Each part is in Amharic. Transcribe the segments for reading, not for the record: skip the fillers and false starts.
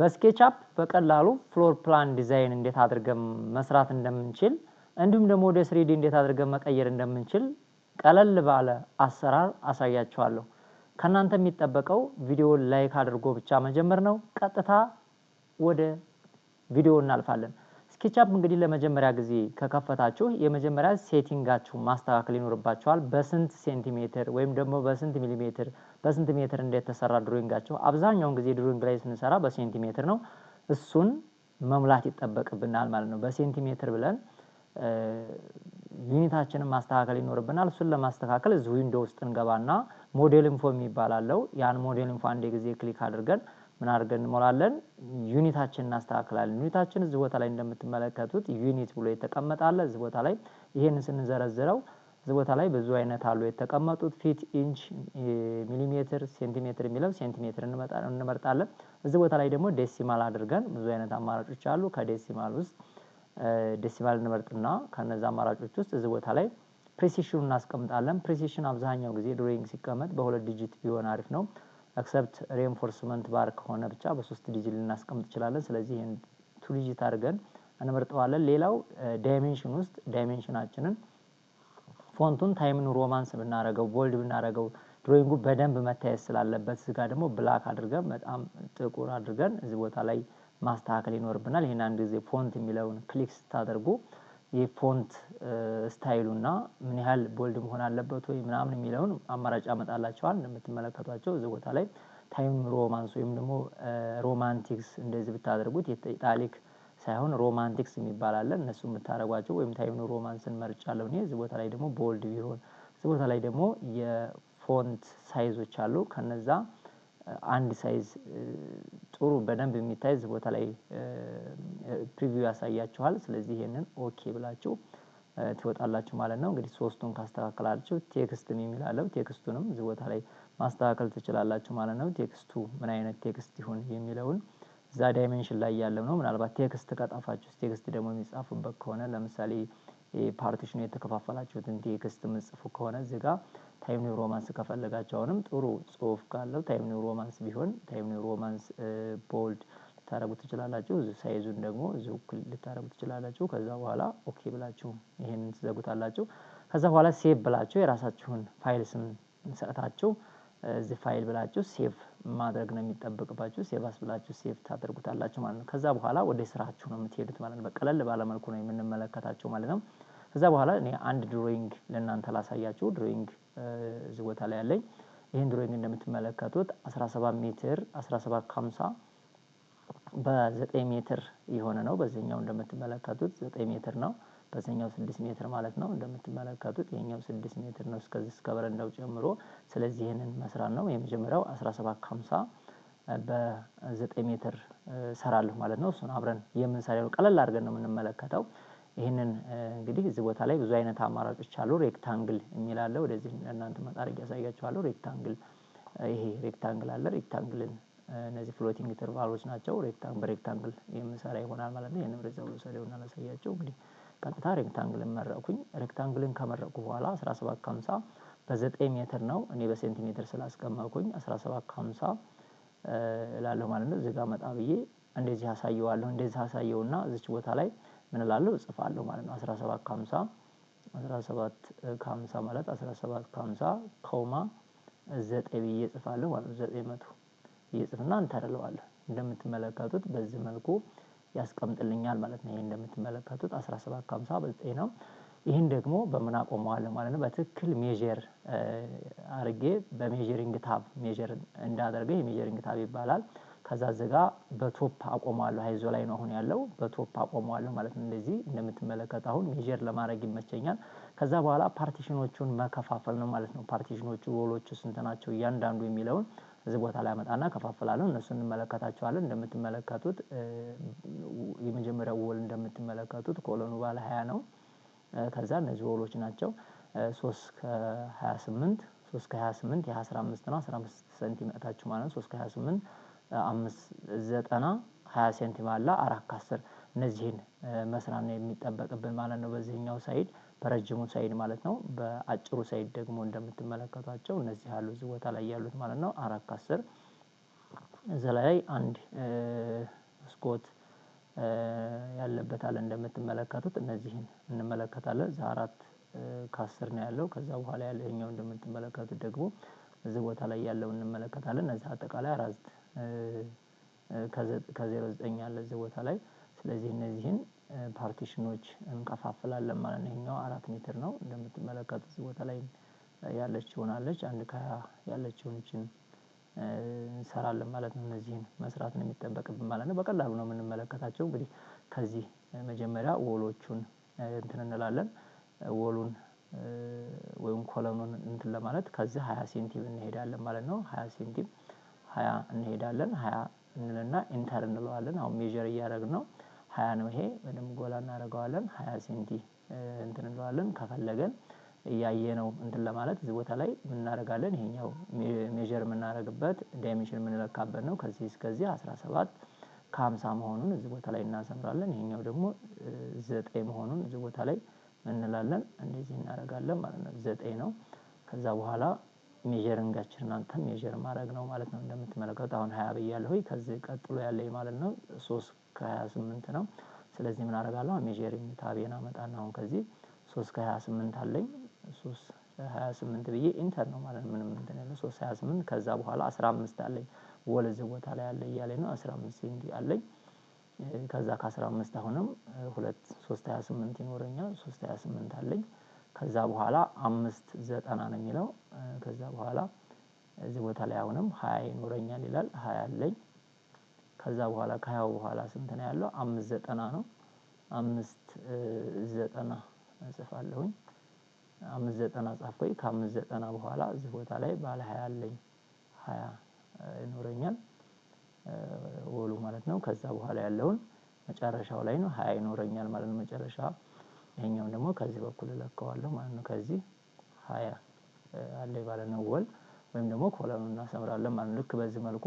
በስኬችአፕ በቀላሉ ፍሎር ፕላን ዲዛይን እንዴት አድርገን መስራት እንደምንችል እንዲሁም ደግሞ ወደ 3D እንዴት አድርገን መቀየር እንደምንችል ቀለል ባለ አሰራር አሳያችኋለሁ። ከናንተ የሚጠበቀው ቪዲዮውን ላይክ አድርጎ ብቻ መጀመር ነው። ቀጥታ ወደ ቪዲዮ እናልፋለን። ስኬችአፕ እንግዲህ ለመጀመሪያ ጊዜ ከከፈታችሁ የመጀመሪያ ሴቲንጋችሁ ማስተካከል ይኖርባችኋል። በስንት ሴንቲሜትር ወይም ደግሞ በስንት ሚሊሜትር በስንት ሜትር እንደተሰራ ድሮይንጋችሁ አብዛኛውን ጊዜ ድሮይንግ ላይ ስንሰራ በሴንቲሜትር ነው። እሱን መሙላት ይጠበቅብናል ማለት ነው። በሴንቲሜትር ብለን ዩኒታችንን ማስተካከል ይኖርብናል። እሱን ለማስተካከል እዚህ ዊንዶው ውስጥ እንገባና ሞዴል ኢንፎ የሚባል አለው። ያን ሞዴል ኢንፎ አንድ ጊዜ ክሊክ አድርገን ምን አድርገን እንሞላለን? ዩኒታችንን እናስተካክላለን። ዩኒታችን እዚህ ቦታ ላይ እንደምትመለከቱት ዩኒት ብሎ የተቀመጠ አለ። እዚህ ቦታ ላይ ይሄንን ስንዘረዝረው እዚህ ቦታ ላይ ብዙ አይነት አሉ የተቀመጡት ፊት፣ ኢንች፣ ሚሊሜትር፣ ሴንቲሜትር የሚለው ሴንቲሜትር እንመርጣለን። እዚህ ቦታ ላይ ደግሞ ዴሲማል አድርገን ብዙ አይነት አማራጮች አሉ። ከዴሲማል ውስጥ ዴሲማል እንመርጥና ከነዛ አማራጮች ውስጥ እዚህ ቦታ ላይ ፕሪሲሽኑን እናስቀምጣለን። ፕሪሲሽን አብዛኛው ጊዜ ድሮይንግ ሲቀመጥ በሁለት ዲጂት ቢሆን አሪፍ ነው። ኤክሰፕት ሬንፎርስመንት ባር ከሆነ ብቻ በሶስት ዲጂት ልናስቀምጥ እንችላለን። ስለዚህ ይሄን ቱ ዲጂት አድርገን እንመርጠዋለን። ሌላው ዳይሜንሽን ውስጥ ዳይሜንሽናችንን ፎንቱን ታይም ኒው ሮማንስ ብናረገው ቦልድ ብናረገው ድሮይንጉ በደንብ መታየት ስላለበት እዚህ ጋር ደግሞ ብላክ አድርገን በጣም ጥቁር አድርገን እዚህ ቦታ ላይ ማስተካከል ይኖርብናል። ይሄን አንድ ጊዜ ፎንት የሚለውን ክሊክ ስታደርጉ የፎንት ስታይሉና ምን ያህል ቦልድ መሆን አለበት ወይ ምናምን የሚለውን አማራጭ ያመጣላችኋል። እንደምትመለከቷቸው እዚህ ቦታ ላይ ታይም ሮማንስ ወይም ደግሞ ሮማንቲክስ እንደዚህ ብታደርጉት ኢታሊክ ሳይሆን ሮማንቲክስ የሚባል አለ። እነሱ የምታረጓቸው ወይም ታይም ሮማንስን መርጫለሁ እኔ። እዚህ ቦታ ላይ ደግሞ ቦልድ ቢሆን እዚህ ቦታ ላይ ደግሞ የፎንት ሳይዞች አሉ። ከነዛ አንድ ሳይዝ ጥሩ በደንብ የሚታይ እዚህ ቦታ ላይ ፕሪቪው ያሳያችኋል። ስለዚህ ይሄንን ኦኬ ብላችሁ ትወጣላችሁ ማለት ነው። እንግዲህ ሶስቱን ካስተካከላችሁ ቴክስት የሚል አለው። ቴክስቱንም እዚህ ቦታ ላይ ማስተካከል ትችላላችሁ ማለት ነው። ቴክስቱ ምን አይነት ቴክስት ይሁን የሚለውን እዛ ዳይሜንሽን ላይ ያለው ነው። ምናልባት ቴክስት ከጣፋችሁ ቴክስት ደግሞ የሚጻፉበት ከሆነ ለምሳሌ ፓርቲሽኑ የተከፋፈላችሁትን ቴክስት የምጽፉ ከሆነ እዚህ ጋር ታይም ኒው ሮማንስ ከፈለጋችሁ አሁንም ጥሩ ጽሁፍ ካለው ታይም ኒው ሮማንስ ቢሆን ታይም ኒው ሮማንስ ቦልድ ልታረጉ ትችላላችሁ። እዚህ ሳይዙን ደግሞ እዚሁ ክሊክ ልታረጉ ትችላላችሁ። ከዛ በኋላ ኦኬ ብላችሁ ይሄንን ትዘጉታላችሁ። ከዛ በኋላ ሴቭ ብላችሁ የራሳችሁን ፋይል ስም ሰጣችሁ እዚህ ፋይል ብላችሁ ሴቭ ማድረግ ነው የሚጠበቅባችሁ። ሴቭ አስ ብላችሁ ሴቭ ታደርጉታላችሁ ማለት ነው። ከዛ በኋላ ወደ ስራችሁ ነው የምትሄዱት ማለት ነው። በቀለል ባለ መልኩ ነው የምንመለከታቸው ማለት ነው። ከዛ በኋላ እኔ አንድ ድሮይንግ ለእናንተ ላሳያችሁ። ድሮይንግ እዚህ ቦታ ላይ ያለኝ ይሄን ድሮይንግ እንደምትመለከቱት 17 ሜትር 17 ከ50 በ9 ሜትር የሆነ ነው። በዚህኛው እንደምትመለከቱት 9 ሜትር ነው። በዚህኛው 6 ሜትር ማለት ነው። እንደምትመለከቱት ይሄኛው 6 ሜትር ነው እስከዚህ እስከ በረንዳው ጨምሮ። ስለዚህ ይሄንን መስራት ነው። የመጀመሪያው 17 ከ50 በ9 ሜትር ሰራለሁ ማለት ነው። እሱን አብረን የምንሰራው ቀለል አድርገን ነው የምንመለከተው። ይሄንን እንግዲህ እዚህ ቦታ ላይ ብዙ አይነት አማራጮች አሉ። ሬክታንግል የሚል አለ። ወደዚህ እናንተ መጣሪያ ያሳያችኋለሁ። ሬክታንግል ይሄ ሬክታንግል አለ። ሬክታንግልን እነዚህ ፍሎቲንግ ኢንተርቫሎች ናቸው። በሬክታንግል የምሰራ ይሆናል ማለት ነው። የንም ሪዛልት ሰሪውና ላሳያችሁ። እንግዲህ ቀጥታ ሬክታንግልን መረጥኩኝ። ሬክታንግልን ከመረጥኩ በኋላ 17 ከ50 በ9 ሜትር ነው። እኔ በሴንቲሜትር ስላስቀመጥኩኝ 17 ከ50 እላለሁ ማለት ነው። እዚህ ጋር መጣ ብዬ እንደዚህ አሳየዋለሁ። እንደዚህ አሳየውና እዚች ቦታ ላይ ምን እላለሁ እጽፋለሁ ማለት ነው። 17 ከ50 17 ከ50 ማለት 17 ከ50 ኮማ 9 ብዬ እጽፋለሁ ማለት ነው። 900 እየጽፍና እንተር እለዋለሁ። እንደምትመለከቱት በዚህ መልኩ ያስቀምጥልኛል ማለት ነው። ይሄ እንደምትመለከቱት 17 ከ50 በ9 ነው። ይሄን ደግሞ በምን አቆመዋለሁ ማለት ነው። በትክክል ሜዠር አርጌ በሜዠሪንግ ታብ ሜዠር እንዳደርገው የሜዠሪንግ ታብ ይባላል። ከዛ እዚጋ በቶፕ አቆመዋለሁ። አይዞ ላይ ነው አሁን ያለው። በቶፕ አቆመዋለሁ ማለት ነው። እንደዚህ እንደምትመለከቱ አሁን ሜዠር ለማድረግ ይመቸኛል። ከዛ በኋላ ፓርቲሽኖቹን መከፋፈል ነው ማለት ነው። ፓርቲሽኖቹ ሮሎቹ ስንት ናቸው እያንዳንዱ የሚለውን እዚህ ቦታ ላይ አመጣና ከፋፈላለሁ። እነሱን እንመለከታቸዋለን። እንደምትመለከቱት የመጀመሪያው ወል እንደምትመለከቱት ኮሎኑ ባለ 20 ነው። ከዛ እነዚህ ወሎች ናቸው 3 ከ28 3 ከ28 የ15 ነው። 15 ሴንቲሜትራችሁ ማለት ነው። 3 ከ28 5 90 20 ሴንቲሜትር አለ 4 ከ10 እነዚህን መስራት ነው የሚጠበቅብን ማለት ነው። በዚህኛው ሳይድ በረጅሙ ሳይድ ማለት ነው። በአጭሩ ሳይድ ደግሞ እንደምትመለከቷቸው እነዚህ ያሉ እዚህ ቦታ ላይ ያሉት ማለት ነው 4 ከ10 እዚህ ላይ አንድ መስኮት ያለበት አለ እንደምትመለከቱት። እነዚህን እንመለከታለን። እዛ 4 ከ10 ነው ያለው። ከዛ በኋላ ያለው ይሄኛው እንደምትመለከቱት ደግሞ እዚህ ቦታ ላይ ያለውን እንመለከታለን። እነዚህ አጠቃላይ 4 ከ09 ያለ እዚህ ቦታ ላይ። ስለዚህ እነዚህን ፓርቲሽኖች እንከፋፍላለን ማለት ነው። ይሄኛው 4 ሜትር ነው እንደምትመለከቱት። እዚህ ቦታ ላይ ያለችውን አለች 1 ከ20 ያለችውን እቺን እንሰራለን ማለት ነው። እነዚህን መስራት ነው የሚጠበቅብን ማለት ነው። በቀላሉ ነው የምንመለከታቸው። እንግዲህ ከዚህ መጀመሪያ ወሎቹን እንትን እንላለን። ወሉን ወይም ኮለኑን እንትን ለማለት ከዚህ 20 ሴንቲም እንሄዳለን ማለት ነው። 20 ሴንቲም 20 እንሄዳለን። 20 እንልና ኢንተር እንለዋለን። አሁን ሜዠር እያደረግን ነው። 20 ነው ይሄ። በደንብ ጎላ እናደርገዋለን። 20 ሴንቲ እንትን እንለዋለን። ከፈለገን እያየነው እንትን ለማለት እዚህ ቦታ ላይ ምን እናደርጋለን? ይሄኛው ሜዠር የምናደርግበት ዳይሜንሽን የምንለካበት ነው። ከዚህ እስከዚህ 17 ከ50 መሆኑን እዚህ ቦታ ላይ እናሰምራለን። ይሄኛው ደግሞ 9 መሆኑን እዚህ ቦታ ላይ እንላለን። እንደዚህ እናደርጋለን ማለት ነው። 9 ነው። ከዛ በኋላ ሜዠሪንጋችንን አንተን ሜዠር ማድረግ ነው ማለት ነው። እንደምትመለከቱት አሁን 20 ብያለሁ። ከዚህ ቀጥሎ ያለኝ ማለት ነው 3 ከ28 ነው። ስለዚህ ምን አደርጋለሁ? ሜዠሪንግ ታቤን አመጣና አሁን ከዚህ 3 ከ28 አለኝ። 3 28 ብዬ ኢንተር ነው ማለት ነው። ምንም እንትን የለም። 3 28 ከዛ በኋላ 15 አለኝ። ወል እዚህ ቦታ ላይ አለ እያለኝ ነው። 15 ሴንቲ አለኝ። ከዛ ከ15 አሁንም 3 28 ይኖረኛል። 3 28 አለኝ። ከዛ በኋላ 5 90 ነው የሚለው። ከዛ በኋላ እዚህ ቦታ ላይ አሁንም 20 ይኖረኛል ይላል። 20 አለኝ። ከዛ በኋላ ከ20 በኋላ ስንት ነው ያለው? 5 90 ነው። 5 90 እጽፋለሁኝ። 5 90 ጻፍኩኝ። ከ5 90 በኋላ እዚህ ቦታ ላይ ባለ 20 አለኝ። 20 ይኖረኛል ወሉ ማለት ነው። ከዛ በኋላ ያለውን መጨረሻው ላይ ነው 20 ይኖረኛል ማለት ነው። መጨረሻ ይሄኛውን ደግሞ ከዚህ በኩል እለካዋለሁ ማለት ነው። ከዚህ 20 አለኝ ማለት ነው ወል ወይም ደግሞ ኮለኑን እናሰምራለን ማለት ነው። ልክ በዚህ መልኩ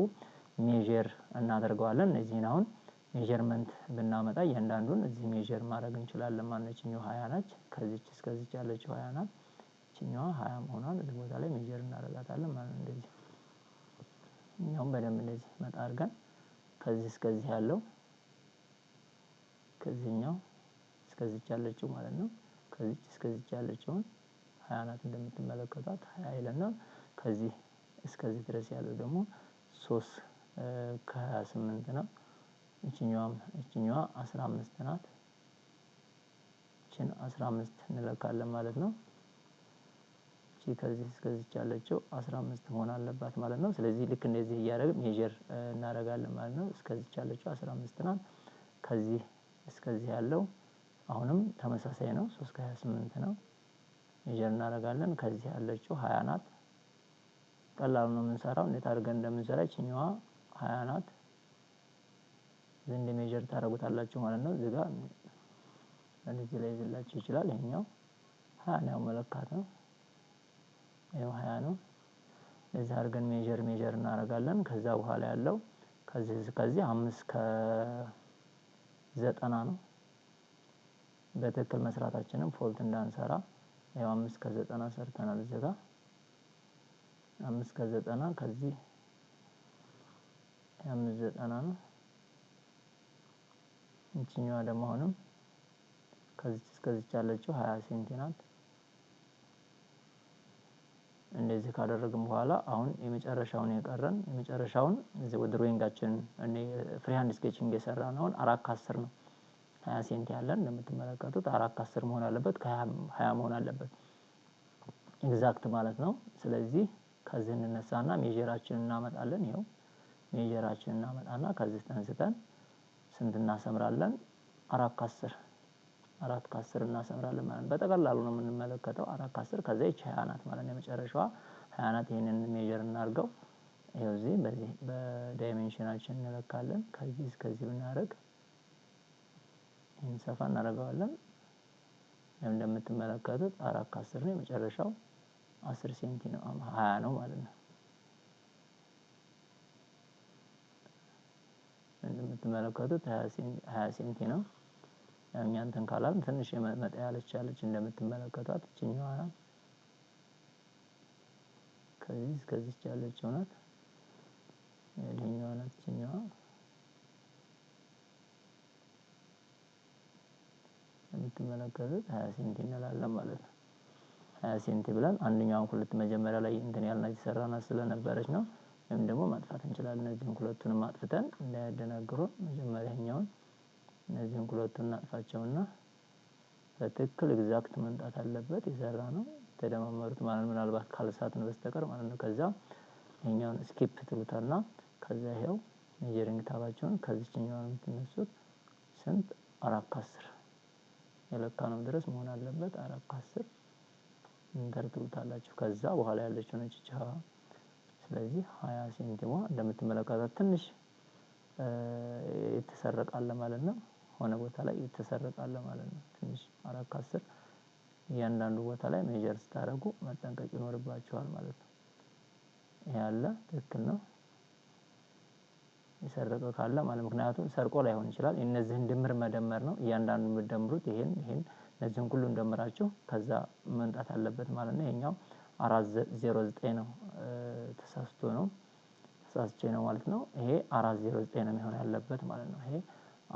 ሜዠር እናደርገዋለን። እነዚህን አሁን ሜዠርመንት ብናመጣ እያንዳንዱን እዚህ ሜዠር ማድረግ እንችላለን ማለት ነው። ይችኛው 20 ናች። ከዚች እስከዚች ያለችው 20 ናት። ይችኛዋ 20 መሆኗን እዚህ ቦታ ላይ ሜዠር እናደርጋታለን ማለት ነው። እንደዚህ እኛውም በደንብ እንደዚህ መጣ አድርገን ከዚህ እስከዚህ ያለው ከዚህኛው እስከዚች ያለችው ማለት ነው። ከዚች እስከዚች ያለችውን 20 ናት እንደምትመለከቷት 20 ይለናል። ከዚህ እስከዚህ ድረስ ያለው ደግሞ 3 ከ28 ነው። ይችኛዋ 15 ናት። ይችን 15 እንለካለን ማለት ነው። እቺ ከዚህ እስከዚች ያለችው 15 መሆን አለባት ማለት ነው። ስለዚህ ልክ እንደዚህ እያደረግን ሜዠር እናደርጋለን ማለት ነው። እስከዚች ያለችው 15 ናት። ከዚህ እስከዚህ ያለው አሁንም ተመሳሳይ ነው። 3 ከ28 ነው። ሜዠር እናደርጋለን። ከዚህ ያለችው 20 ናት። ቀላሉ ነው የምንሰራው። እንዴት አድርገን እንደምንሰራ ይችኛዋ 20 ናት። ዘንድ ሜዠር ታደርጉታላችሁ ማለት ነው። እዚህ ጋር እንደዚህ ላይ ይዝላችሁ ይችላል። ይሄኛው 20 ነው መለካት ነው። ይሄው 20 ነው። እዚህ አድርገን ሜዠር እናደርጋለን። ከዛ በኋላ ያለው ከዚህ 5 ከ90 ነው። በትክክል መስራታችንን ፎልት እንዳንሰራ ይሄው 5 ከ90 ሰርተናል። እዚህ ጋር 5 ከ90 ከዚህ 590 ነው። እቺኛዋ ደግሞ አሁንም ከዚች እስከዚች ያለችው 20 ሴንቲ ናት። እንደዚህ ካደረግን በኋላ አሁን የመጨረሻውን እዚህ ድሮይንጋችን ፍሪ ሃንድ ስኬቺንግ የሰራነውን 4 ከ10 ነው። 20 ሴንቲ ያለን እንደምትመለከቱት 4 ከ10 መሆን አለበት። ከ20 መሆን አለበት ኤግዛክት ማለት ነው። ስለዚህ ከዚህ እንነሳና ሜዠራችንን እናመጣለን። ይሄው ሜዠራችንን እናመጣና ከዚህ ተነስተን ስንት እናሰምራለን? 4 ከ10 እናሰምራለን ማለት ነው። በጠቅላላው ነው የምንመለከተው። 4 ከ10 ከዛ ይች 20 ናት ማለት ነው። የመጨረሻዋ 20 ናት። ይሄንን ሜዠር እናድርገው። ይሄው እዚህ በዚህ በዳይሜንሽናችን እንለካለን። ከዚህ እስከዚህ ብናደርግ ይሄን ሰፋ እናደርገዋለን። እንደምትመለከቱት 4 ከ10 ነው። የመጨረሻው 10 ሴንቲ ነው 20 ነው ማለት ነው። እንደምትመለከቱት 20 ሴንቲ ነው። እኛ እንትን ካላልን ትንሽ መጣ ያለች እንደምትመለከቷት እቺኛዋ ናት። ከዚህ እስከዚች ያለችው ናት። ይሄኛዋ ናት እችኛዋ የምትመለከቱት 20 ሴንቲ እንላለን ማለት ነው። 20 ሴንቲ ብለን አንደኛውን ሁለት መጀመሪያ ላይ እንትን ያልናት የሰራናት ስለነበረች ነው። ወይም ደግሞ ማጥፋት እንችላለን። እነዚህን ሁለቱንም አጥፍተን እንዳያደናግሩን መጀመሪያኛውን እነዚህን ሁለቱን እናጥፋቸውና በትክክል ኤግዛክት መምጣት አለበት የሰራነው ተደማመሩት ማለት ምናልባት ካልሳትን በስተቀር ማለት ነው። ከዛ ይሄኛውን ስኪፕ ትሉታልና ከዛ ይሄው ሜጀሪንግ ታባቸውን ከዚህኛው ነው የምትነሱት። ስንት 4 ከ10 የለካነው ድረስ መሆን አለበት። 4 ከ10 ኢንተር ትሉታላችሁ። ከዛ በኋላ ያለችው ነች ቻ። ስለዚህ 20 ሴንቲሟ እንደምትመለከቱት ትንሽ የተሰረቃለ ማለት ነው። ሆነ ቦታ ላይ የተሰረቃለ ማለት ነው። ትንሽ 4 ከ10 እያንዳንዱ ቦታ ላይ ሜጀር ስታደርጉ መጠንቀቅ ይኖርባችኋል ማለት ነው። ይሄ አለ ትክክል ነው። የሰረቀ ካለ ማለት ምክንያቱም ሰርቆ ላይሆን ይችላል። እነዚህን ድምር መደመር ነው። እያንዳንዱን ብትደምሩት ይሄን እነዚህን ሁሉ እንደምራችሁ ከዛ መምጣት አለበት ማለት ነው። ይሄኛው 409 ነው። ተሳስቼ ነው ማለት ነው። ይሄ 409 ነው የሚሆን ያለበት ማለት ነው። ይሄ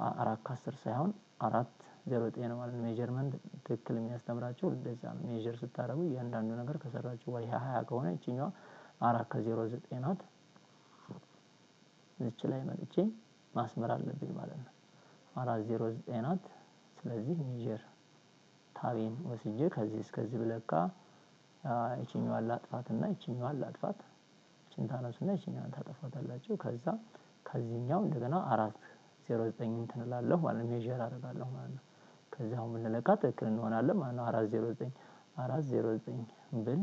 4 ከ10 ሳይሆን 409 ነው ማለት ነው። ሜጀርመንት ትክክል የሚያስተምራችሁ እንደዛ ነው። ሜጀር ስታደርጉ እያንዳንዱ ነገር ከሰራችሁ ወይ 20 ከሆነ እቺኛዋ 4 ከ09 ናት። እዚች ላይ መጥቼ ማስመር አለብኝ ማለት ነው። 409 ናት። ስለዚህ ሜጀር ታቤን ወስጄ ከዚህ እስከዚህ ብለካ እቺኛዋን ላጥፋትና እቺኛዋን ላጥፋት። እቺን ታነሱና እቺኛዋን ታጠፋታላችሁ። ከዛ ከዚህኛው እንደገና 409 እንትን እላለሁ ማለት ነው። ሜጀር አደርጋለሁ ማለት ነው። ከዛ አሁን ብንለካ ትክክል እንሆናለን ማለት ነው። 409 ብል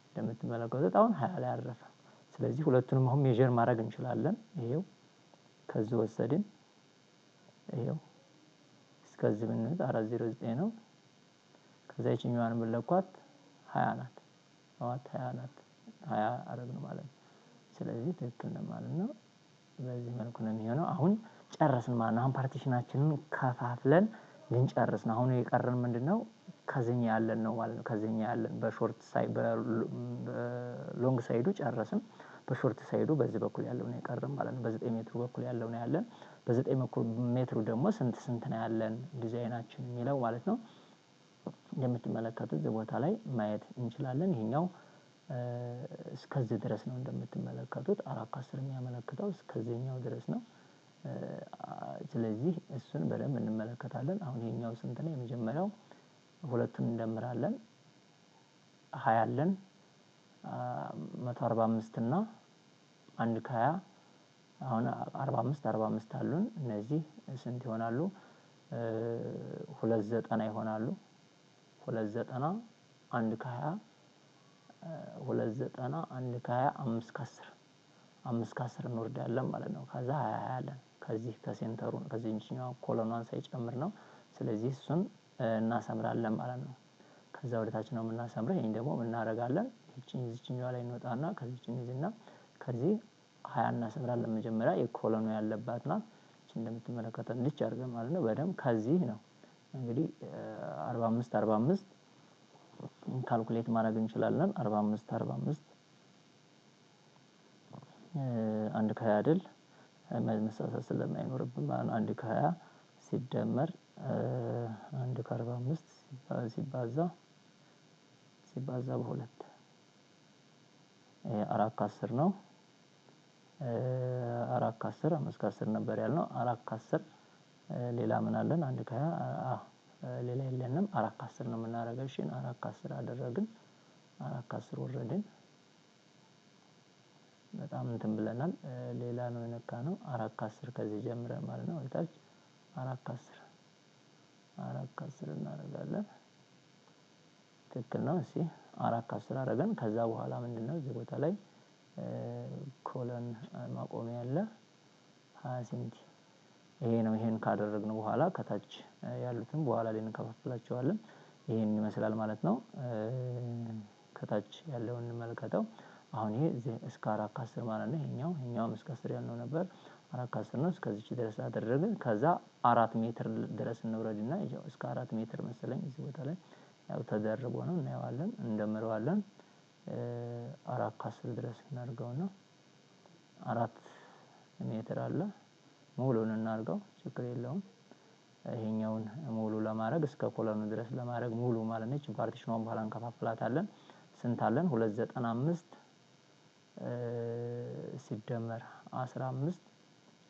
እንደምትመለከቱት አሁን 20 ላይ አረፈ። ስለዚህ ሁለቱንም አሁን ሜጀር ማድረግ እንችላለን። ይሄው ከዚህ ወሰድን። ይሄው እስከዚህ ብንመጣ 409 ነው። ከዛ ይችኛዋን ብለኳት 20 ናት። 20 ናት። 20 አደረግን ማለት ነው። ስለዚህ ትክክል ነው ማለት ነው። በዚህ መልኩ ነው የሚሆነው። አሁን ጨረስን ማለት ነው። አሁን ፓርቲሽናችንን ከፋፍለን ልንጨርስ ነው። አሁን የቀረን ምንድነው? ከዚህኛው ያለን ነው ማለት ነው። ከዚህኛው ያለን በሾርት ሳይድ በሎንግ ሳይዱ ጨረስን። በሾርት ሳይዱ በዚህ በኩል ያለው ነው የቀረን ማለት ነው። በ9 ሜትሩ በኩል ያለው ነው ያለን። በ9 ሜትሩ ደግሞ ስንት ነው ያለን ዲዛይናችን የሚለው ማለት ነው። እንደምትመለከቱት እዚህ ቦታ ላይ ማየት እንችላለን። ይሄኛው እስከዚህ ድረስ ነው እንደምትመለከቱት 4 ከ10 የሚያመለክተው እስከዚህኛው ድረስ ነው። ስለዚህ እሱን በደንብ እንመለከታለን። አሁን ይሄኛው ስንት ነው? የመጀመሪያው ሁለቱን እንደምራለን 20 አለን 145 እና 1 ከ20 አሁን 45 አሉን። እነዚህ ስንት ይሆናሉ? 290 ይሆናሉ። 290 1 ከ20 290 1 ከ20 5 ከ10 5 ከ10 እንወርዳለን ማለት ነው። ከዛ 20 አለን ከዚህ ከሴንተሩ ከዚህኛው ኮሎኗን ሳይጨምር ነው። ስለዚህ እሱን እናሰምራለን ማለት ነው። ከዛ ወደታች ነው የምናሰምረው። ይሄን ደግሞ እናደርጋለን እዚህኛው ላይ እንወጣና ከዚህኛው ይዝና ከዚህ 20 እናሰምራለን። መጀመሪያ የኮሎኑ ያለባት ናት። እቺ እንደምትመለከቱት እንዲች አድርገን ማለት ነው። በደንብ ከዚህ ነው እንግዲህ 45 ካልኩሌት ማድረግ እንችላለን። 45 1 ከ20 አይደል? መሳሳት ስለማይኖርብን ማለት ነው። 1 ከ20 ሲደመር 1 ከ45 ሲባዛ በ2 4 ከ10 ነው። 4 ከ10 5 ከ10 ነበር ያልነው። 4 ከ10 ሌላ ምን አለን? 1 ከ20 ሌላ የለንም። 4 ከ10 ነው የምናደርገው። እሺ 4 ከ10 አደረግን። 4 ከ10 ወረድን። በጣም እንትን ብለናል። ሌላ ነው የነካነው። 4 ከ10 ከዚህ ጀምረን ማለት ነው ወደታች 4 ከ10 እናደርጋለን። ትክክል ነው። እሺ 4 ከ10 አደረገን። ከዛ በኋላ ምንድነው እዚህ ቦታ ላይ ኮለን ማቆሚያ አለ 20 ሴንቲ። ይሄ ነው። ይሄን ካደረግን በኋላ ከታች ያሉትን በኋላ ላይ እንከፋፍላቸዋለን። ይሄን ይመስላል ማለት ነው። ከታች ያለውን እንመልከተው። አሁን ይሄ እስከ 4 ከ10 ማለት ነው። ይሄኛው እስከ 10 ያልነው ነበር። 4 ከ10 ነው። እስከዚህ ድረስ አደረግን። ከዛ 4 ሜትር ድረስ እንውረድና ይሄው እስከ 4 ሜትር መሰለኝ እዚህ ቦታ ላይ ያው ተደርቦ ነው እናየዋለን። እንደምረዋለን 4 ከ10 ድረስ እናድርገውና 4 ሜትር አለ። ሙሉን እናርገው ችግር የለውም። ይሄኛውን ሙሉ ለማድረግ እስከ ኮለኑ ድረስ ለማድረግ ሙሉ ማለት ነው። ፓርቲሽኗን በኋላ እንከፋፍላታለን። ስንት አለን? 295 ሲደመር 15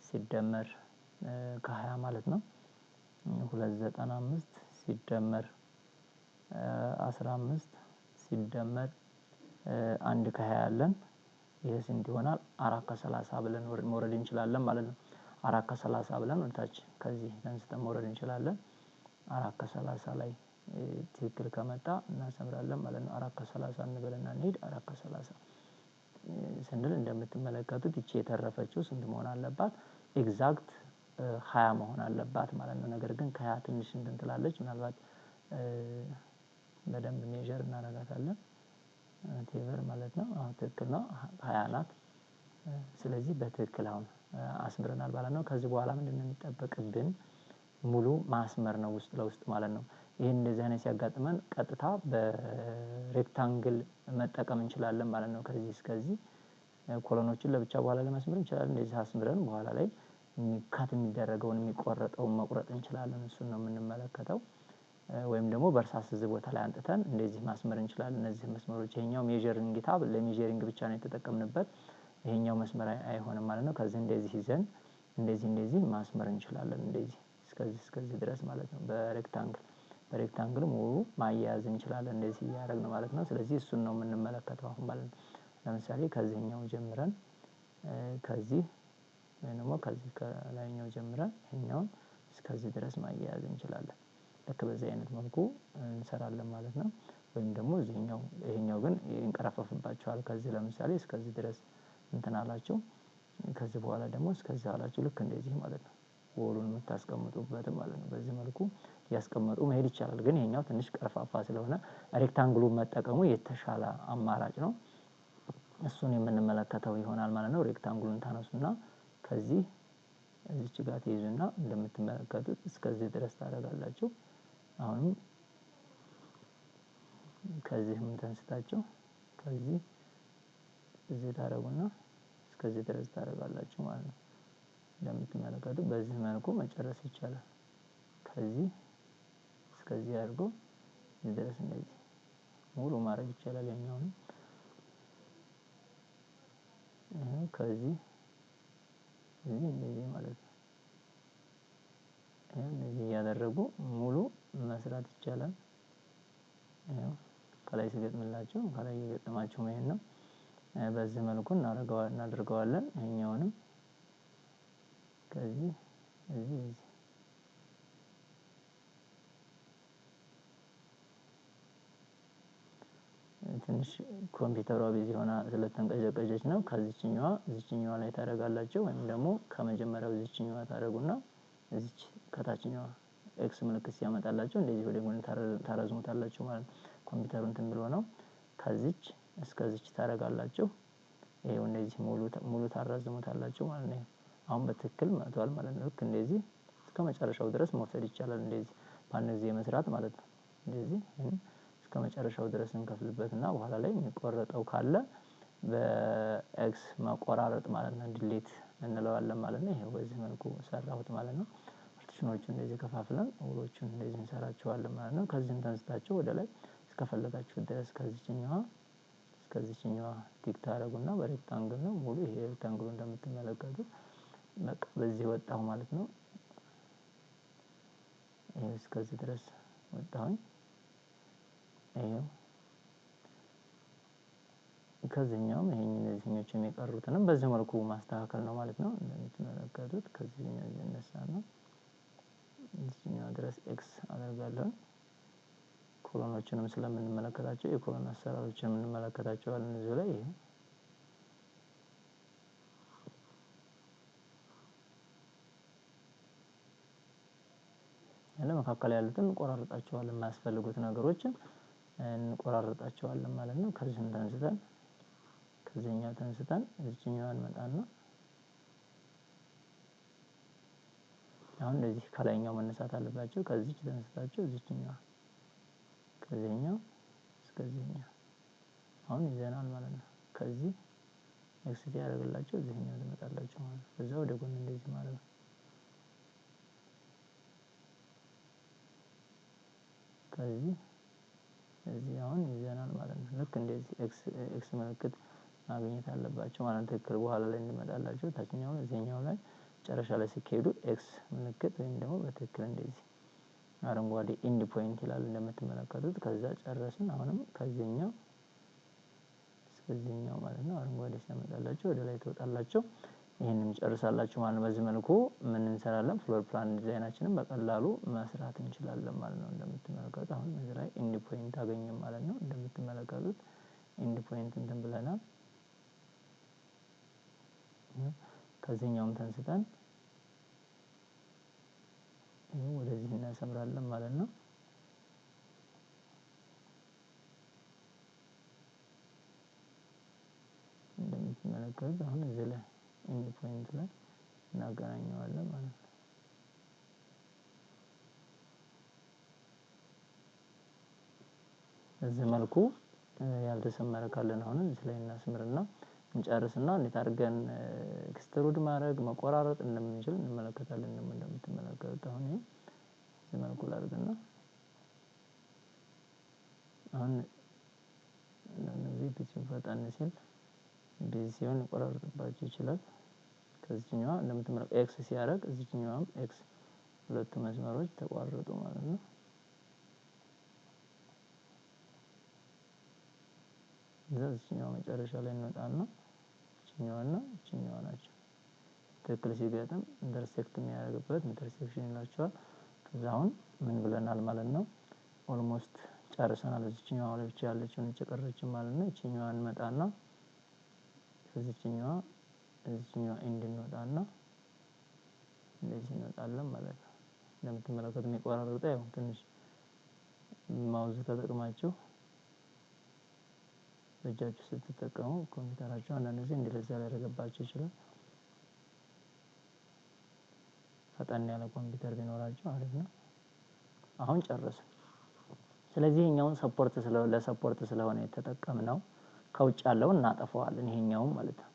ሲደመር ከ20 ማለት ነው። 295 ሲደመር 15 ሲደመር 1 ከ20 አለን። ይሄ ስንት ይሆናል? 4 ከ30 ብለን መውረድ እንችላለን ማለት ነው። 4 ከ30 ብለን ወደታች ከዚህ ተንስተን መውረድ እንችላለን። 4 ከ30 ላይ ትክክል ከመጣ እናሰምራለን ማለት ነው። 4 ከ30 እንበልና እንሂድ። 4 ከ30 ስንል እንደምትመለከቱት ይቺ የተረፈችው ስንት መሆን አለባት? ኤግዛክት 20 መሆን አለባት ማለት ነው። ነገር ግን ከ20 ትንሽ እንትን ትላለች። ምናልባት በደንብ ሜዠር እናደርጋታለን። ቴቨር ማለት ነው። አሁን ትክክል ነው 20 ናት። ስለዚህ በትክክል አሁን አስምረናል ማለት ነው። ከዚህ በኋላ ምንድነው የሚጠበቅብን? ሙሉ ማስመር ነው ውስጥ ለውስጥ ማለት ነው። ይሄን እንደዚህ አይነት ሲያጋጥመን ቀጥታ በሬክታንግል መጠቀም እንችላለን ማለት ነው። ከዚህ እስከዚህ ኮሎኖችን ለብቻ በኋላ ለማስመር እንችላለን። እንደዚህ አስምረን በኋላ ላይ ካት የሚደረገውን የሚቆረጠውን መቁረጥ እንችላለን። እሱን ነው የምንመለከተው። ወይም ደግሞ በእርሳስ እዚህ ቦታ ላይ አንጥተን እንደዚህ ማስመር እንችላለን። እነዚህ መስመሮች ይሄኛው ሜዠሪንግ ታብ ለሜዠሪንግ ብቻ ነው የተጠቀምንበት። ይሄኛው መስመር አይሆንም ማለት ነው። ከዚህ እንደዚህ ይዘን እንደዚህ ማስመር እንችላለን። እንደዚህ እስከዚህ ድረስ ማለት ነው። በሬክታንግል ሙሉ ማያያዝ እንችላለን እንደዚህ እያደረግን ማለት ነው። ስለዚህ እሱን ነው የምንመለከተው አሁን ማለት ነው። ለምሳሌ ከዚህኛው ጀምረን ከዚህ ወይም ደግሞ ከዚህ ከላይኛው ጀምረን ይሄኛውን እስከዚህ ድረስ ማያያዝ እንችላለን። ልክ በዚህ አይነት መልኩ እንሰራለን ማለት ነው። ወይም ደግሞ ይሄኛው ግን ይንቀራፈፍባቸዋል። ከዚህ ለምሳሌ እስከዚህ ድረስ እንትን አላችሁ። ከዚህ በኋላ ደግሞ እስከዚህ አላችሁ። ልክ እንደዚህ ማለት ነው። ወሉን የምታስቀምጡበት ማለት ነው። በዚህ መልኩ ያስቀመጡ መሄድ ይቻላል። ግን ይሄኛው ትንሽ ቀርፋፋ ስለሆነ ሬክታንግሉን መጠቀሙ የተሻለ አማራጭ ነው። እሱን የምንመለከተው ይሆናል ማለት ነው። ሬክታንግሉን ታነሱና ከዚህ እዚች ጋር ትይዙና እንደምትመለከቱት እስከዚህ ድረስ ታደርጋላችሁ። አሁንም ከዚህ ተንስታችሁ ከዚህ እዚህ ታደርጉና እስከዚህ ድረስ ታደርጋላችሁ ማለት ነው። እንደምትመለከቱት በዚህ መልኩ መጨረስ ይቻላል። ከዚህ እስከዚህ አድርጎ እዚህ ድረስ እንደዚህ ሙሉ ማድረግ ይቻላል። ያኛውንም ከዚህ እንደዚህ ማለት ነው። እንደዚህ እያደረጉ ሙሉ መስራት ይቻላል። ከላይ ሲገጥምላችሁ ከላይ እየገጠማችሁ መሄድ ነው። በዚህ መልኩ እናደርገዋለን። ይሄኛውንም ከዚህ እዚህ ትንሽ ኮምፒውተሯ ቢዚ ሆና ስለተንቀዠቀዠች ነው። እዚችኛዋ ላይ ታደርጋላችሁ። ወይም ደግሞ ከመጀመሪያው እዚችኛዋ ታደርጉና እዚች ከታችኛዋ ኤክስ ምልክት ሲያመጣላችሁ እንደዚህ ወደ ጎን ታረዝሙታላችሁ ማለት ነው። ኮምፒውተሩ እንትን ብሎ ነው። ከዚች እስከዚች ታደርጋላችሁ። ይሄው እንደዚህ ሙሉ ታራዝሙታላችሁ ማለት ነው። አሁን በትክክል መጥቷል ማለት ነው። ልክ እንደዚህ እስከመጨረሻው ድረስ መውሰድ ይቻላል። እንደዚህ በአንድ ጊዜ መስራት ማለት ነው። እንደዚህ እስከመጨረሻው ድረስ እንከፍልበትና በኋላ ላይ የሚቆረጠው ካለ በኤክስ መቆራረጥ ማለት ነው። ዲሊት እንለዋለን ማለት ነው። ይሄው በዚህ መልኩ ሰራሁት ማለት ነው። ፓርቲሽኖቹን እንደዚህ ከፋፍለን ወሎቹን እንደዚህ እንሰራቸዋለን ማለት ነው። ከዚህም ተንስታችሁ ወደ ላይ እስከፈለጋችሁት ድረስ እስከዚህኛዋ ቲክ ታደርጉና በሬክታንግል ነው ሙሉ ይሄ ሬክታንግሉ እንደምትመለከቱት በቃ በዚህ ወጣሁ ማለት ነው። ይሄ እስከዚህ ድረስ ወጣሁኝ። ይሄው ከዚህኛውም እነዚህኞች የሚቀሩትንም በዚህ መልኩ ማስተካከል ነው ማለት ነው። እንደምትመለከቱት ከዚህኛው እየነሳን ነው እዚህኛው ድረስ ኤክስ አደርጋለሁ። ኮሎኖችንም ስለምንመለከታቸው የኮሎን አሰራሮችን እንመለከታቸዋለን እዚሁ ላይ ይሄ መካከል ያሉትን እንቆራርጣቸዋለን። የማያስፈልጉት ነገሮችን እንቆራርጣቸዋለን ማለት ነው። ከዚህኛው ተንስተን እዚህኛው እንመጣና አሁን እንደዚህ ከላይኛው መነሳት አለባቸው። ከዚህች ተነስታችሁ እዚህኛው ከዚህኛው እስከዚህኛው አሁን ይዘናል ማለት ነው። ከዚህ ኤክስ ሲያደርግላችሁ እዚህኛው ትመጣላችሁ ማለት ነው። ከዛ ወደ ጎን እንደዚህ ማለት ነው። ከዚህ እዚህ አሁን ይዘናል ማለት ነው። ልክ እንደዚህ ኤክስ ምልክት ማግኘት አለባቸው ማለት ነው። ትክክል በኋላ ላይ እንዲመጣላችሁ ታችኛው ላይ እዚህኛው ላይ መጨረሻ ላይ ሲሄዱ ኤክስ ምልክት ወይም ደግሞ በትክክል እንደዚህ አረንጓዴ ኢንድ ፖይንት ይላል እንደምትመለከቱት። ከዛ ጨረስን። አሁንም ከዚህኛው እስከዚህኛው ማለት ነው አረንጓዴ ሲያመጣላችሁ ወደ ላይ ትወጣላችሁ። ይሄንን ጨርሳላችሁ ማለት ነው። በዚህ መልኩ ምን እንሰራለን? ፍሎር ፕላን ዲዛይናችንን በቀላሉ መስራት እንችላለን ማለት ነው። እንደምትመለከቱት አሁን እዚህ ላይ ኢንድ ፖይንት አገኘን ማለት ነው። እንደምትመለከቱት ኢንድ ፖይንት እንትን ብለናል። ከዚህኛውም ተንስተን ወደዚህ እናሰምራለን ማለት ነው። እንደምትመለከቱት አሁን እዚህ ላይ ኢንድ ፖይንት ላይ እናገናኘዋለን ማለት ነው። በዚህ መልኩ ያልተሰመረ ካለን አሁን እዚህ ላይ እናስምርና እንጨርስና እንዴት አድርገን ኤክስትሩድ ማድረግ መቆራረጥ እንደምንችል እንመለከታለን። እንደምትመለከቱት አሁን ይሄ በዚህ መልኩ ላድርግና አሁን እነዚህ ፒችን ፈጣን ሲል እንደዚህ ሲሆን ሊቆራረጥባችሁ ይችላል። ከዚህኛዋ እንደምትመለከቱት ኤክስ ሲያደርግ እዚህኛዋም ኤክስ ሁለቱ መስመሮች ተቋረጡ ማለት ነው። እዚህኛው መጨረሻ ላይ እንወጣና እቺኛዋ ናቸው ትክክል ሲገጥም ኢንተርሴክት የሚያደርግበት ኢንተርሴክሽን ይላቸዋል። ከዛ አሁን ምን ብለናል ማለት ነው? ኦልሞስት ጨርሰናል። እዚህኛዋ ላይ ብቻ ያለችውን እየቀረችን ማለት ነው። እቺኛዋን እንመጣና እዚህኛዋ ኢንድ እንወጣና እንደዚህ እንወጣለን ማለት ነው። እንደምትመለከቱት የሚቆራረጠው ያው ትንሽ ማውዝ ተጠቅማችሁ በእጃችሁ ስትጠቀሙ ኮምፒውተራችሁ አንዳንድ ጊዜ እንደዛ ሊያደርግባችሁ ይችላል። ፈጠን ያለ ኮምፒውተር ቢኖራችሁ አሪፍ ነው። አሁን ጨረስን። ስለዚህ ይሄኛውን ለሰፖርት ስለሆነ የተጠቀምነው ከውጭ ያለውን እናጠፋዋለን። ይሄኛውን ማለት ነው።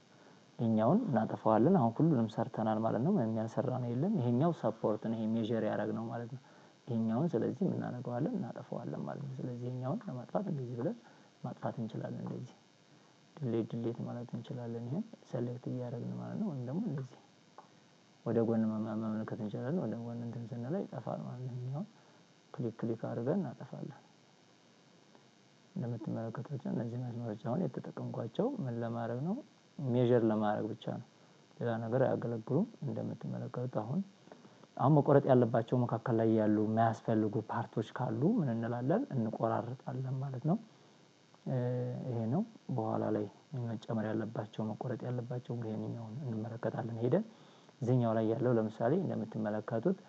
ይሄኛውን እናጠፋዋለን። አሁን ሁሉንም ሰርተናል ማለት ነው። ምንም ያልሰራነው የለም። ይሄኛው ሰፖርት ነው። ይሄ ሜዠር ያደረግነው ማለት ነው። ይሄኛውን ስለዚህ ምን እናደርገዋለን? እናጠፋዋለን ማለት ነው። ስለዚህ ይሄኛውን ለማጥፋት እንደዚህ ብለን ማጥፋት እንችላለን። እንደዚህ ዲሌት ማለት እንችላለን። ይሄን ሴሌክት እያደረግን ማለት ነው። ወይም ደግሞ እንደዚህ ወደ ጎን መመልከት እንችላለን። ወደ ጎን እንትን ስንለው ይጠፋል ማለት ነው። ይሄኛው ክሊክ አድርገን እናጠፋለን። እንደምትመለከቱት እነዚህ መስመሮች አሁን የተጠቀምኳቸው ምን ለማድረግ ነው? ሜዠር ለማድረግ ብቻ ነው። ሌላ ነገር አያገለግሉም። እንደምትመለከቱት አሁን መቆረጥ ያለባቸው መካከል ላይ ያሉ የማያስፈልጉ ፓርቶች ካሉ ምን እንላለን? እንቆራርጣለን ማለት ነው። ይሄ ነው። በኋላ ላይ መጨመር ያለባቸው መቆረጥ ያለባቸው ይሄንኛውን እንመለከታለን ሄደን። እዚህኛው ላይ ያለው ለምሳሌ እንደምትመለከቱት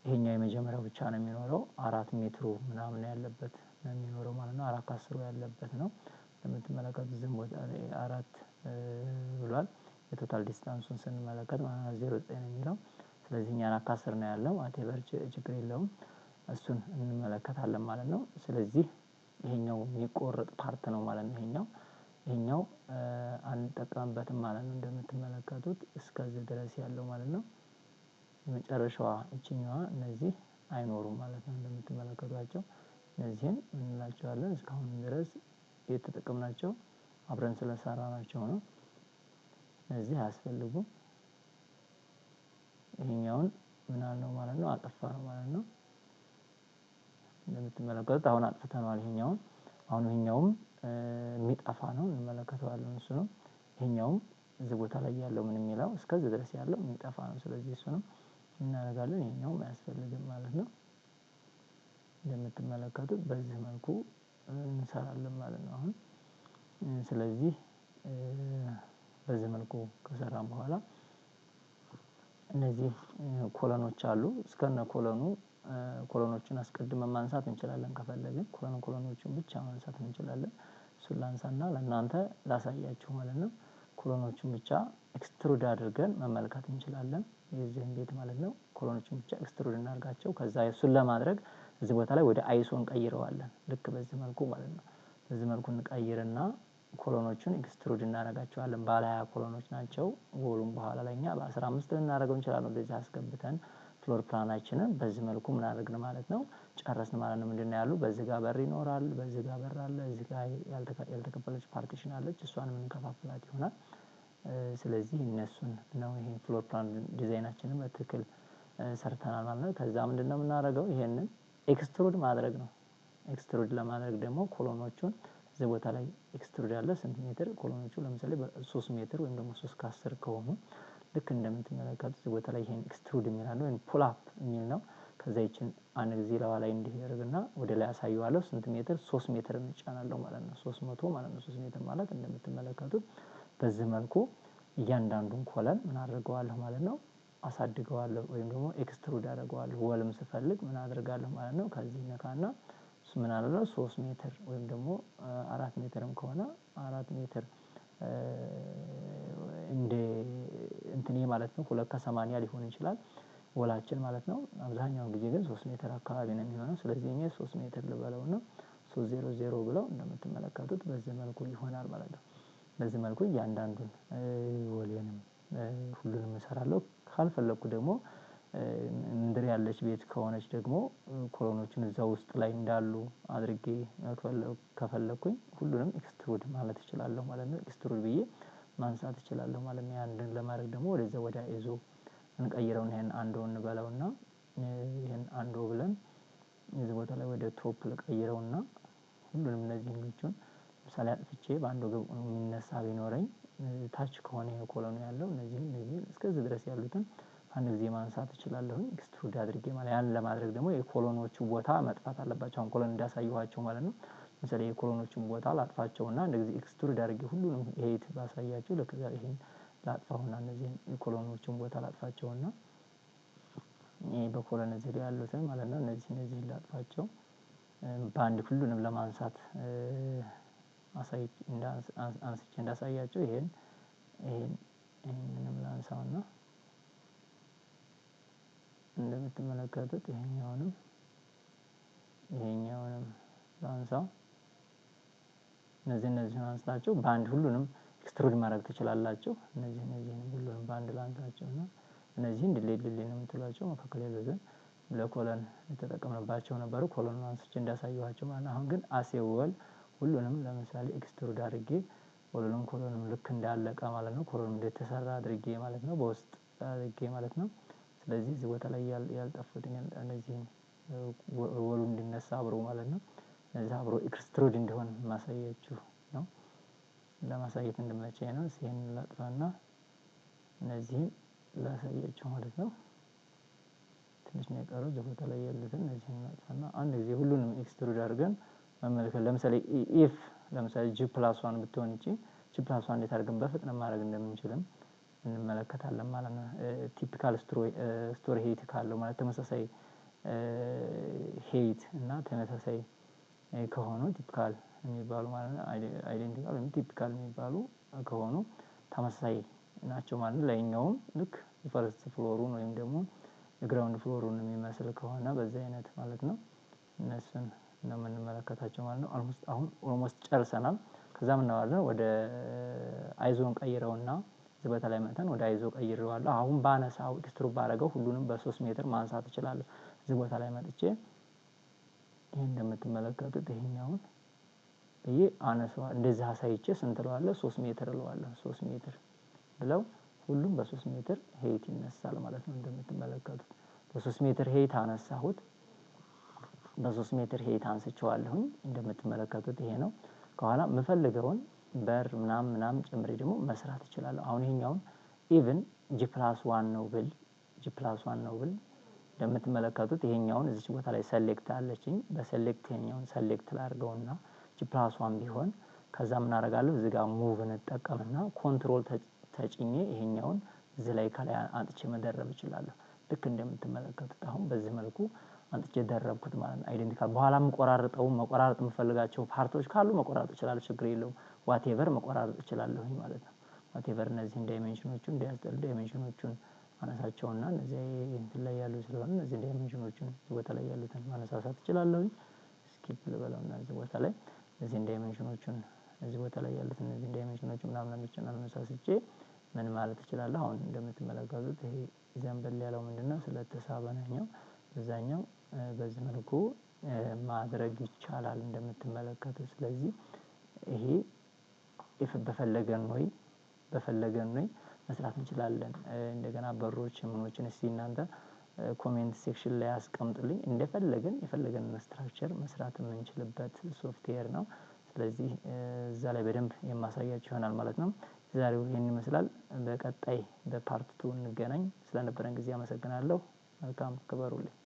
ይሄኛው የመጀመሪያው ብቻ ነው የሚኖረው 4 ሜትር ምናምን ያለበት ነው የሚኖረው ማለት ነው። 4 ከ10 ያለበት ነው። እንደምትመለከቱት ዝም ቦታ ላይ 4 ብሏል። የቶታል ዲስታንሱን ስንመለከት ማለት ነው 0.9 ነው የሚለው። ስለዚህ እኛ 4 ከ10 ነው ያለው ዋቴቨር ችግር የለውም። እሱን እንመለከታለን ማለት ነው። ስለዚህ ይሄኛው የሚቆረጥ ፓርት ነው ማለት ነው። ይሄኛው አንጠቀምበትም ማለት ነው። እንደምትመለከቱት እስከዚህ ድረስ ያለው ማለት ነው። የመጨረሻዋ እቺኛዋ እነዚህ አይኖሩም ማለት ነው። እንደምትመለከቷቸው እነዚህን ምን እንላቸዋለን? እስካሁን ድረስ የተጠቀምናቸው አብረን ስለሰራናቸው ነው። እነዚህ አያስፈልጉም። ይሄኛውን ምን አልነው ማለት ነው? አጠፋነው ማለት ነው። እንደምትመለከቱት አሁን አጥፍተናል ይሄኛውን። አሁን ይሄኛውም የሚጠፋ ነው እንመለከተዋለን። እሱ ነው። ይሄኛውም እዚህ ቦታ ላይ ያለው ምን የሚለው እስከዚህ ድረስ ያለው የሚጠፋ ነው። ስለዚህ እሱንም እናደርጋለን። ይሄኛውም አያስፈልግም ማለት ነው። እንደምትመለከቱት በዚህ መልኩ እንሰራለን ማለት ነው። አሁን ስለዚህ በዚህ መልኩ ከሰራን በኋላ እነዚህ ኮለኖች አሉ። እስከነ ኮሎኖችን አስቀድመን ማንሳት እንችላለን ከፈለግን። ኮሎኖችን ብቻ ማንሳት እንችላለን። እሱን ላንሳና ለእናንተ ላሳያችሁ ማለት ነው። ኮሎኖችን ብቻ ኤክስትሩድ አድርገን መመልከት እንችላለን። የዚህን ቤት ማለት ነው። ኮሎኖችን ብቻ ኤክስትሩድ እናድርጋቸው። ከዛ እሱን ለማድረግ እዚህ ቦታ ላይ ወደ አይሶ እንቀይረዋለን። ልክ በዚህ መልኩ ማለት ነው። በዚህ መልኩ እንቀይርና ኮሎኖቹን ኤክስትሩድ እናደርጋቸዋለን። ባለ 20 ኮሎኖች ናቸው። ወሉም በኋላ ላይ እኛ በ15 ልናደርገው እንችላለን። ወደዚህ አስገብተን ፍሎር ፕላናችንን በዚህ መልኩ ምን አደረግን ማለት ነው ጨረስን ማለት ነው። ምንድነው ያሉ በዚህ ጋር በር ይኖራል፣ በዚህ ጋር በር አለ፣ እዚህ ጋር ያልተከፈለች ፓርቲሽን አለች። እሷን የምንከፋፍላት ይሆናል። ስለዚህ እነሱን ነው ይሄን ፍሎር ፕላን ዲዛይናችንን በትክክል ሰርተናል ማለት ነው። ከዛ ምንድነው የምናደርገው ይሄንን ኤክስትሩድ ማድረግ ነው። ኤክስትሩድ ለማድረግ ደግሞ ኮሎኖቹን እዚህ ቦታ ላይ ኤክስትሩድ ያለ ሴንቲሜትር ኮሎኖቹ ለምሳሌ በ3 ሜትር ወይም ደግሞ 3 ከ10 ከሆኑ ልክ እንደምትመለከቱት እዚህ ቦታ ላይ ይሄን ኤክስትሩድ የሚላለው ወይም ፑል አፕ የሚል ነው። ከዛ ይችን አንድ ጊዜ ለዋ ላይ እንዲያደርግና ወደ ላይ አሳየዋለሁ። ስንት ሜትር? 3 ሜትር እንጫናለሁ ማለት ነው። 300 ማለት ነው። 3 ሜትር ማለት እንደምትመለከቱት በዚህ መልኩ እያንዳንዱን ኮለን ምን አድርገዋለሁ ማለት ነው አሳድገዋለሁ ወይም ደግሞ ኤክስትሩድ አደርገዋለሁ። ወልም ስፈልግ ምን አደርጋለሁ ማለት ነው ከዚህ ነካና ምን አደረገው 3 ሜትር ወይም ደግሞ 4 ሜትርም ከሆነ 4 ሜትር እንደ እንትኔ ማለት ነው 2 ከ80 ሊሆን ይችላል ወላችን ማለት ነው። አብዛኛውን ጊዜ ግን 3 ሜትር አካባቢ ነው የሚሆነው። ስለዚህ እኔ 3 ሜትር ልበለውና 300 ብለው እንደምትመለከቱት በዚህ መልኩ ይሆናል ማለት ነው። በዚህ መልኩ እያንዳንዱን ወሌንም ሁሉንም እሰራለሁ። ካልፈለኩ ደግሞ ምድር ያለች ቤት ከሆነች ደግሞ ኮሎኖችን እዛ ውስጥ ላይ እንዳሉ አድርጌ ከፈለኩኝ ሁሉንም ኤክስትሩድ ማለት እችላለሁ ማለት ነው። ኤክስትሩድ ብዬ ማንሳት እችላለሁ ማለት ነው። ያንን ለማድረግ ደግሞ ወደዛ ወደ አይዞ እንቀይረውና ይሄን አንዶ እንበለውና ይሄን አንዶ ብለን እዚህ ቦታ ላይ ወደ ቶፕ ልቀይረውና ሁሉንም እነዚህኞቹን ለምሳሌ አጥፍቼ በአንድ ወገብ የሚነሳ ቢኖረኝ ታች ከሆነ የኮሎኑ ያለው እነዚህ እስከዚህ ድረስ ያሉትን አንድ ጊዜ ማንሳት እችላለሁ ኤክስትሩድ አድርጌ ማለት ያን ለማድረግ ደግሞ የኮሎኖቹ ቦታ መጥፋት አለባቸው። አሁን ኮሎን እንዳሳየኋቸው ማለት ነው። ለምሳሌ የኮሎኖቹን ቦታ ላጥፋቸውና እንደዚህ ኤክስትሩድ አድርጌ ሁሉንም ሄት ባሳያችሁ ለከዛ ይሄን ላጥፋውና እነዚህን የኮሎኖቹን ቦታ ላጥፋቸውና ይሄ በኮሎን እዚህ ላይ ያሉትን ማለት ነው እነዚህ ላጥፋቸው በአንድ ሁሉንም ለማንሳት አንስቼ እንዳሳያቸው ይሄንንም ላንሳውና እንደምትመለከቱት ይሄኛውንም ላንሳው እነዚህን አንስታችሁ በአንድ ሁሉንም ኤክስትሩድ ማድረግ ትችላላችሁ። እነዚህን ሁሉንም በአንድ ላንሳቸውና እነዚህን ዲሌት ነው የምትሏቸው መካከል ያሉትን ለኮለን የተጠቀምንባቸው ነበሩ። ኮሎኑን አንስቼ እንዳሳየኋቸው ማለት ነው። አሁን ግን አሴወል ሁሉንም ለምሳሌ ኤክስትሩድ አድርጌ ሁሉንም ኮሎኑም ልክ እንዳለቀ ማለት ነው። ኮሎኑ እንደተሰራ አድርጌ ማለት ነው በውስጥ አድርጌ ማለት ነው። ስለዚህ እዚህ ቦታ ላይ ያልጠፉትን እነዚህን ወሉ እንዲነሳ አብሮ ማለት ነው። እነዚህ አብሮ ኤክስትሩድ እንዲሆን ማሳያችሁ ነው። ለማሳየት እንዲመቸኝ ነው። ይሄንን ላጥፋና እነዚህን ላሳያችሁ ማለት ነው። ትንሽ ነው የቀረው እዚህ ቦታ ላይ ያሉትን እነዚህን ላጥፋና አንድ ጊዜ ሁሉንም ኤክስትሩድ አድርገን መመልከት ለምሳሌ ኢፍ ለምሳሌ G+1 ብትሆን እቺ G+1 እንዴት አድርገን በፍጥነት ማድረግ እንደምንችልም እንመለከታለን ማለት ነው። ቲፒካል ስቶሪ ሄት ካለው ማለት ተመሳሳይ ሄት እና ተመሳሳይ ከሆኑ ቲፒካል የሚባሉ ማለት ነው አይደንቲካል ወይም ቲፒካል የሚባሉ ከሆኑ ተመሳሳይ ናቸው ማለት ነው። ላይኛውም ልክ የፈርስት ፍሎሩን ወይም ደግሞ የግራውንድ ፍሎሩን የሚመስል ከሆነ በዚህ አይነት ማለት ነው እነሱን ነው የምንመለከታቸው ማለት ነው። አሁን ኦልሞስት ጨርሰናል። ከዛ ምን እናደርጋለን ወደ አይዞን ቀይረውና እዚህ በተለይ መተን ወደ አይዞ ቀይሬዋለሁ። አሁን ባነሳው ኤክስትሩድ ባደረገው ሁሉንም በ3 ሜትር ማንሳት እችላለሁ። እዚህ ቦታ ላይ መጥቼ ይሄን እንደምትመለከቱት ይሄኛውን ይሄ አነሳው እንደዚህ አሳይቼ ስንት እለዋለሁ 3 ሜትር እለዋለሁ። 3 ሜትር ብለው ሁሉም በ3 ሜትር ሄት ይነሳል ማለት ነው። እንደምትመለከቱት በ3 ሜትር ሄት አነሳሁት። በ3 ሜትር ሄት አንስቼዋለሁኝ እንደምትመለከቱት ይሄ ነው። ከኋላ የምፈልገውን በር ምናምን ጨምሬ ደግሞ መስራት እችላለሁ። አሁን ይሄኛውን ኢቭን G+1 ነው ብል እንደምትመለከቱት ይሄኛውን እዚህ ቦታ ላይ ሰሌክት አለችኝ። በሰሌክት ይሄኛውን ሰሌክት ላድርገውና G+1 ቢሆን ከዛ ምን አደርጋለሁ እዚህ ጋር ሙቭን እጠቀምና ኮንትሮል ተጭኜ ይሄኛውን እዚህ ላይ ከላይ አንጥቼ መደረብ እችላለሁ። ልክ እንደምትመለከቱት አሁን በዚህ መልኩ አንጥቼ ደረብኩት ማለት ነው። አይደንቲካል በኋላ መቆራረጥ የምፈልጋቸው ፓርቶች ካሉ መቆራረጥ እችላለሁ። ችግር የለውም። ዋቴቨር መቆራረጥ እችላለሁኝ ማለት ነው። ዋቴቨር እነዚህን ዳይሜንሽኖቹን እንዲያስጠሉ ዳይሜንሽኖቹን አነሳቸውና እነዚህ እንትን ላይ ያሉ ስለሆነ እነዚህ ዳይሜንሽኖቹን ቦታ ላይ ያሉትን ማነሳሳት እችላለሁኝ። ስኪፕ ልበለውና እዚህ ቦታ ላይ እነዚህ ዳይሜንሽኖቹን እዚህ ቦታ ላይ ያሉት እነዚህ ዳይሜንሽኖች ምናምኖችን አነሳስቼ ምን ማለት እችላለሁ። አሁን እንደምትመለከቱት ይሄ ዘንበል ያለው ምንድነው ስለተሳበ ነው። በዛኛው በዚህ መልኩ ማድረግ ይቻላል እንደምትመለከቱት። ስለዚህ ይሄ በፈለገን ወይ መስራት እንችላለን። እንደገና በሮች ምኖችን እስቲ እናንተ ኮሜንት ሴክሽን ላይ አስቀምጡልኝ። የፈለገንን ስትራክቸር መስራት የምንችልበት ሶፍትዌር ነው። ስለዚህ እዛ ላይ በደንብ የማሳያችሁ ይሆናል ማለት ነው። የዛሬው ይሄን ይመስላል። በቀጣይ በፓርት 2 እንገናኝ። ስለነበረን ጊዜ አመሰግናለሁ። መልካም ክበሩልኝ።